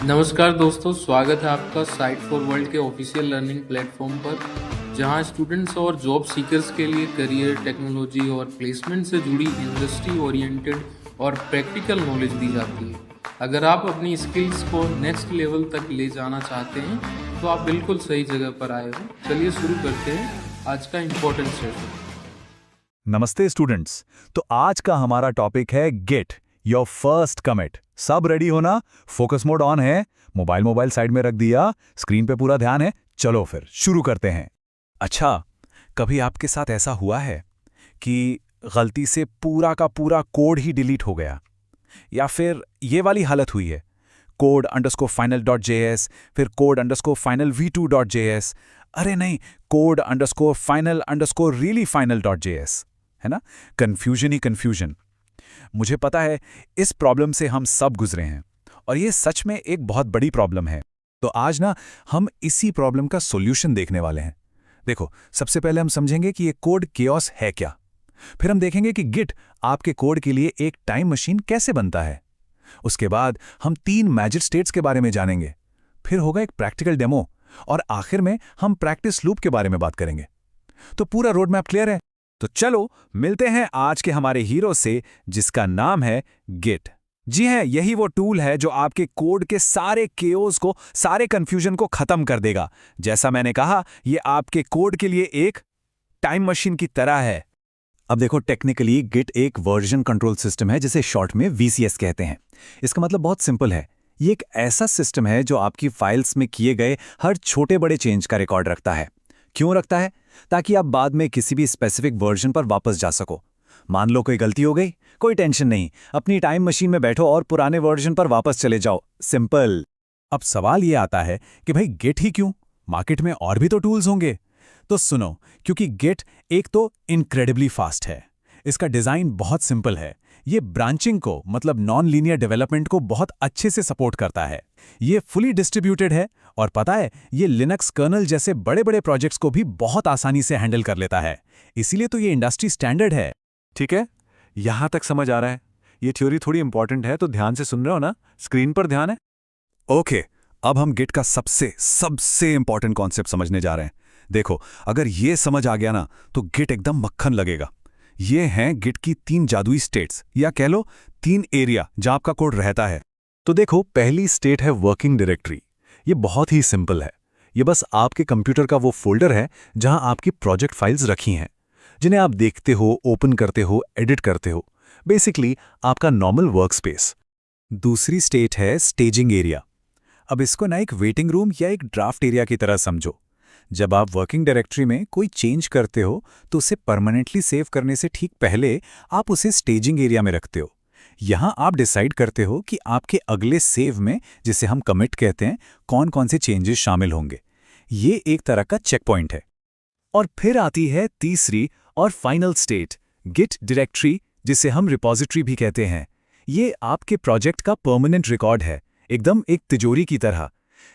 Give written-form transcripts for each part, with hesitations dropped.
नमस्कार दोस्तों, स्वागत है आपका साइट फॉर वर्ल्ड के ऑफिशियल लर्निंग प्लेटफॉर्म पर, जहां स्टूडेंट्स और जॉब सीकर्स के लिए करियर, टेक्नोलॉजी और प्लेसमेंट से जुड़ी इंडस्ट्री ओरिएंटेड और प्रैक्टिकल नॉलेज दी जाती है। अगर आप अपनी स्किल्स को नेक्स्ट लेवल तक ले जाना चाहते हैं, तो आप बिल्कुल सही जगह पर आए हो। चलिए शुरू करते हैं आज का इम्पोर्टेंट सेशन। नमस्ते स्टूडेंट्स। तो आज का हमारा टॉपिक है गेट योर फर्स्ट कमिट। सब रेडी हो ना? फोकस मोड ऑन है, मोबाइल साइड में रख दिया, स्क्रीन पे पूरा ध्यान है। चलो फिर शुरू करते हैं। अच्छा, कभी आपके साथ ऐसा हुआ है कि गलती से पूरा का पूरा कोड ही डिलीट हो गया, या फिर ये वाली हालत हुई है, code underscore final dot JS, फिर code underscore final v2 dot JS, अरे नहीं, code underscore final underscore really final dot JS, है ना? कंफ्यूजन ही कंफ्यूजन। मुझे पता है इस प्रॉब्लम से हम सब गुजरे हैं, और ये सच में एक बहुत बड़ी प्रॉब्लम है। तो आज ना हम इसी प्रॉब्लम का सॉल्यूशन देखने वाले हैं। देखो, सबसे पहले हम समझेंगे कि ये कोड केओस है क्या। फिर हम देखेंगे कि गिट आपके कोड के लिए एक टाइम मशीन कैसे बनता है। उसके बाद हम 3 मैजिक स्टेट्स के बारे में जानेंगे। फिर होगा एक प्रैक्टिकल डेमो, और आखिर में हम प्रैक्टिस लूप के बारे में बात करेंगे। तो पूरा रोड मैप क्लियर है? तो चलो मिलते हैं आज के हमारे हीरो से, जिसका नाम है गिट। जी हैं, यही वो टूल है जो आपके कोड के सारे केओस को, सारे कंफ्यूजन को खत्म कर देगा। जैसा मैंने कहा, ये आपके कोड के लिए एक टाइम मशीन की तरह है। अब देखो, टेक्निकली गिट एक वर्जन कंट्रोल सिस्टम है, जिसे शॉर्ट में वीसीएस कहते हैं। इसका मतलब बहुत सिंपल है। ये एक ऐसा सिस्टम है जो आपकी फाइल्स में किए गए हर छोटे बड़े चेंज का रिकॉर्ड रखता है। क्यों रखता है? ताकि आप बाद में किसी भी स्पेसिफिक वर्जन पर वापस जा सको। मान लो कोई गलती हो गई, कोई टेंशन नहीं, अपनी टाइम मशीन में बैठो और पुराने वर्जन पर वापस चले जाओ। सिंपल। अब सवाल ये आता है कि भाई गिट ही क्यों? मार्केट में और भी तो टूल्स होंगे। तो सुनो, क्योंकि गिट एक तो इनक्रेडिबली फास्ट है। इसका डिजाइन बहुत सिंपल है। ये ब्रांचिंग को, मतलब नॉन लीनियर डेवलपमेंट को बहुत अच्छे से सपोर्ट करता है। ये फुली डिस्ट्रीब्यूटेड है, और पता है, ये लिनक्स कर्नल जैसे बड़े बड़े प्रोजेक्ट्स को भी बहुत आसानी से हैंडल कर लेता है। इसीलिए तो ये इंडस्ट्री स्टैंडर्ड है। ठीक है, यहां तक समझ आ रहा है? ये थ्योरी थोड़ी इंपॉर्टेंट है, तो ध्यान से सुन रहे हो ना? स्क्रीन पर ध्यान है? ओके, अब हम गिट का सबसे सबसे इंपॉर्टेंट कॉन्सेप्ट समझने जा रहे हैं। देखो, अगर ये समझ आ गया ना, तो गिट एकदम मक्खन लगेगा। ये हैं गिट की 3 जादुई स्टेट्स, या कह लो 3 एरिया जहां आपका कोड रहता है। तो देखो, पहली स्टेट है वर्किंग डायरेक्टरी। ये बहुत ही सिंपल है। ये बस आपके कंप्यूटर का वो फोल्डर है जहां आपकी प्रोजेक्ट फाइल्स रखी हैं, जिन्हें आप देखते हो, ओपन करते हो, एडिट करते हो। बेसिकली आपका नॉर्मल वर्कस्पेस। दूसरी स्टेट है स्टेजिंग एरिया। अब इसको ना एक वेटिंग रूम या एक ड्राफ्ट एरिया की तरह समझो। जब आप वर्किंग डायरेक्टरी में कोई चेंज करते हो, तो उसे परमानेंटली सेव करने से ठीक पहले आप उसे स्टेजिंग एरिया में रखते हो। यहां आप डिसाइड करते हो कि आपके अगले सेव में, जिसे हम कमिट कहते हैं, कौन कौन से चेंजेस शामिल होंगे। ये एक तरह का चेक पॉइंट है। और फिर आती है तीसरी और फाइनल स्टेट, गिट डायरेक्टरी, जिसे हम रिपॉजिटरी भी कहते हैं। ये आपके प्रोजेक्ट का परमानेंट रिकॉर्ड है, एकदम एक तिजोरी की तरह।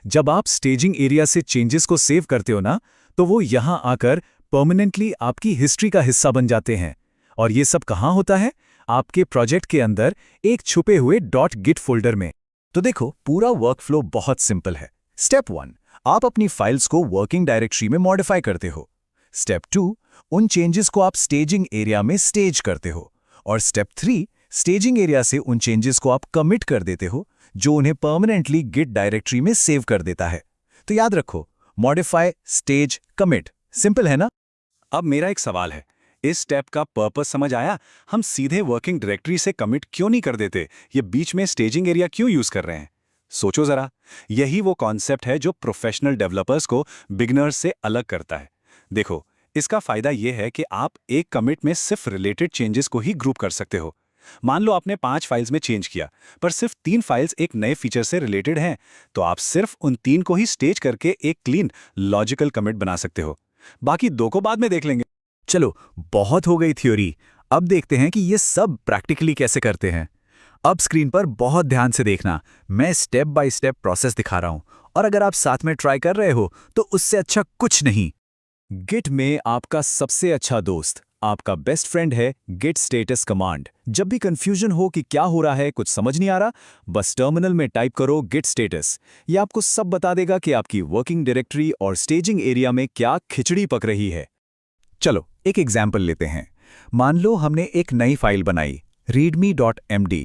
जब आप स्टेजिंग एरिया से चेंजेस को सेव करते हो ना, तो वो यहां आकर परमानेंटली आपकी हिस्ट्री का हिस्सा बन जाते हैं। और ये सब कहां होता है? आपके प्रोजेक्ट के अंदर एक छुपे हुए .git फोल्डर में। तो देखो, पूरा वर्कफ्लो बहुत सिंपल है। स्टेप 1, आप अपनी फाइल्स को वर्किंग डायरेक्टरी में मॉडिफाई करते हो। स्टेप 2, उन चेंजेस को आप स्टेजिंग एरिया में स्टेज करते हो। और स्टेप 3, स्टेजिंग एरिया से उन चेंजेस को आप कमिट कर देते हो, जो उन्हें परमानेंटली गिट डायरेक्टरी में सेव कर देता है। तो याद रखो, मॉडिफाई, स्टेज, कमिट। सिंपल है ना? अब मेरा एक सवाल है, इस स्टेप का पर्पस समझ आया? हम सीधे वर्किंग डायरेक्टरी से कमिट क्यों नहीं कर देते? ये बीच में स्टेजिंग एरिया क्यों यूज कर रहे हैं? सोचो जरा। यही वो कॉन्सेप्ट है जो प्रोफेशनल डेवलपर्स को बिगिनर्स से अलग करता है। देखो, इसका फायदा यह है कि आप एक कमिट में सिर्फ रिलेटेड चेंजेस को ही ग्रुप कर सकते हो। मान लो आपने 5 फाइल्स में चेंज किया, पर सिर्फ 3 फाइल्स एक नए फीचर से रिलेटेड हैं, तो आप सिर्फ उन 3 को ही स्टेज करके एक क्लीन, लॉजिकल कमिट बना सकते हो। बाकी 2 को बाद में देख लेंगे। चलो, बहुत हो गई थ्योरी। अब देखते हैं कि ये सब प्रैक्टिकली कैसे करते हैं। अब स्क्रीन पर बहुत ध्यान से देखना, मैं स्टेप बाय स्टेप प्रोसेस दिखा रहा हूं, और अगर आप साथ में ट्राई कर रहे हो, तो उससे अच्छा कुछ नहीं। गिट में आपका सबसे अच्छा दोस्त आपका बेस्ट फ्रेंड है git status कमांड। जब भी कंफ्यूजन हो कि क्या हो रहा है, कुछ समझ नहीं आ रहा, बस टर्मिनल में टाइप करो git status। ये आपको सब बता देगा कि आपकी वर्किंग डायरेक्टरी और स्टेजिंग एरिया में क्या खिचड़ी पक रही है। चलो एक एग्जाम्पल लेते हैं। मान लो हमने एक नई फाइल बनाई readme.md।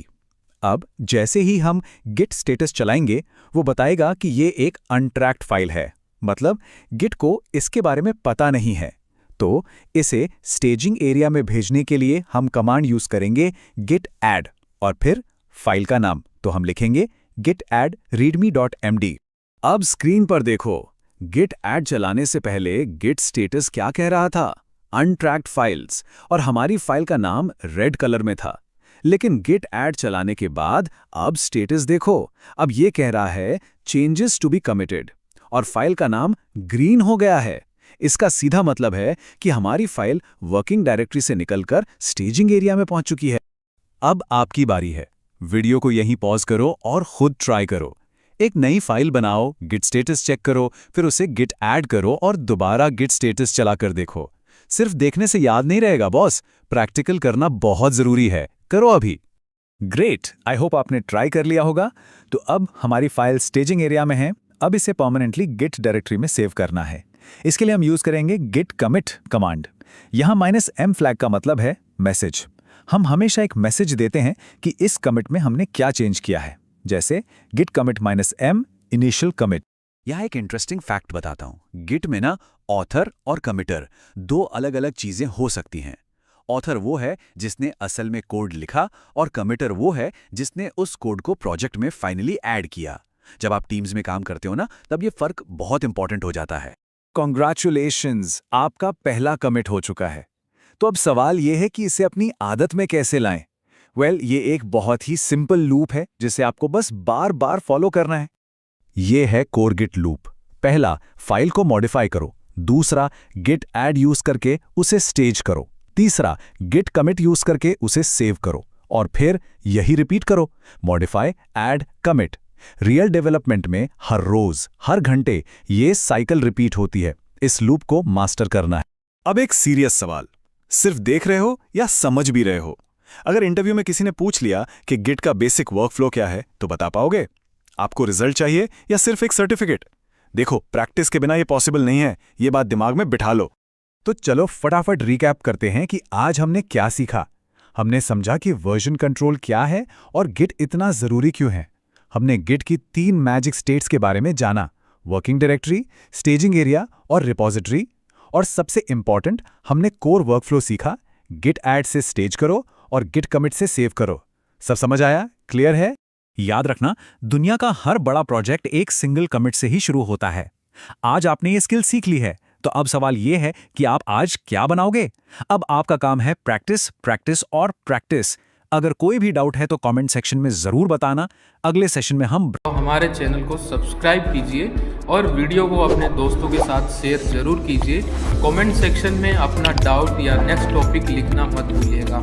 अब जैसे ही हम git status चलाएंगे, वो बताएगा कि ये एक अनट्रैक्ड फाइल है, मतलब git को इसके बारे में पता नहीं है। तो इसे स्टेजिंग एरिया में भेजने के लिए हम कमांड यूज करेंगे git add और फिर फाइल का नाम तो हम लिखेंगे git add readme.md। अब स्क्रीन पर देखो, git add चलाने से पहले git status क्या कह रहा था? अनट्रैक्ड फाइल्स, और हमारी फाइल का नाम रेड कलर में था। लेकिन git add चलाने के बाद अब स्टेटस देखो, अब ये कह रहा है चेंजेस टू बी कमिटेड और फाइल का नाम ग्रीन हो गया है। इसका सीधा मतलब है कि हमारी फाइल वर्किंग डायरेक्टरी से निकलकर स्टेजिंग एरिया में पहुंच चुकी है। अब आपकी बारी है। वीडियो को यहीं पॉज करो और खुद ट्राई करो। एक नई फाइल बनाओ, git status चेक करो, फिर उसे git add करो और दोबारा git status चलाकर देखो। सिर्फ देखने से याद नहीं रहेगा बॉस, प्रैक्टिकल करना बहुत जरूरी है। करो अभी। ग्रेट, आई होप आपने ट्राई कर लिया होगा। तो अब हमारी फाइल स्टेजिंग एरिया में है। अब इसे परमानेंटली गिट डायरेक्टरी में सेव करना है। इसके लिए हम यूज करेंगे git commit कमांड। यहाँ -m फ्लैग का मतलब है मैसेज। हम हमेशा एक मैसेज देते हैं कि इस कमिट में हमने क्या चेंज किया है, जैसे git commit -m initial commit. यहाँ एक इंटरेस्टिंग फैक्ट बताता हूँ। गिट में ना ऑथर और कमिटर दो अलग अलग चीजें हो सकती हैं। ऑथर वो है जिसने असल में कोड लिखा और कमिटर वो है जिसने उस कोड को प्रोजेक्ट में फाइनली ऐड किया। जब आप टीम्स में काम करते हो ना, तब ये फर्क बहुत इंपॉर्टेंट हो जाता है। कॉन्ग्रेचुलेशंस, आपका पहला कमिट हो चुका है। तो अब सवाल ये है कि इसे अपनी आदत में कैसे लाएं? ये एक बहुत ही सिंपल लूप है जिसे आपको बस बार बार फॉलो करना है। ये है कोर गिट लूप। पहला, फाइल को मॉडिफाई करो। दूसरा, गिट ऐड यूज करके उसे स्टेज करो। तीसरा, गिट कमिट यूज करके उसे सेव करो। और फिर यही रिपीट करो, modify, add, commit. Real development में हर रोज, हर घंटे ये साइकिल रिपीट होती है। इस लूप को मास्टर करना है। अब एक सीरियस सवाल, सिर्फ देख रहे हो या समझ भी रहे हो? अगर इंटरव्यू में किसी ने पूछ लिया कि गिट का बेसिक वर्कफ्लो क्या है, तो बता पाओगे? आपको रिजल्ट चाहिए या सिर्फ एक सर्टिफिकेट? देखो, प्रैक्टिस के बिना ये पॉसिबल नहीं है, ये बात दिमाग में बिठा लो। तो चलो फटाफट रिकैप करते हैं कि आज हमने क्या सीखा। हमने समझा कि वर्जन कंट्रोल क्या है और गिट इतना जरूरी क्यों है। हमने गिट की 3 मैजिक स्टेट्स के बारे में जाना, वर्किंग डायरेक्टरी, स्टेजिंग एरिया और रिपोजिटरी। और सबसे इंपॉर्टेंट, हमने कोर वर्कफ्लो सीखा, गिट ऐड से स्टेज करो और गिट कमिट से सेव करो। सब समझ आया? क्लियर है? याद रखना, दुनिया का हर बड़ा प्रोजेक्ट एक सिंगल कमिट से ही शुरू होता है। आज आपने ये स्किल सीख ली है, तो अब सवाल ये है कि आप आज क्या बनाओगे? अब आपका काम है प्रैक्टिस, प्रैक्टिस और प्रैक्टिस। अगर कोई भी डाउट है तो कमेंट सेक्शन में जरूर बताना। अगले सेशन में हम हमारे चैनल को सब्सक्राइब कीजिए और वीडियो को अपने दोस्तों के साथ शेयर जरूर कीजिए। कमेंट सेक्शन में अपना डाउट या नेक्स्ट टॉपिक लिखना मत भूलिएगा।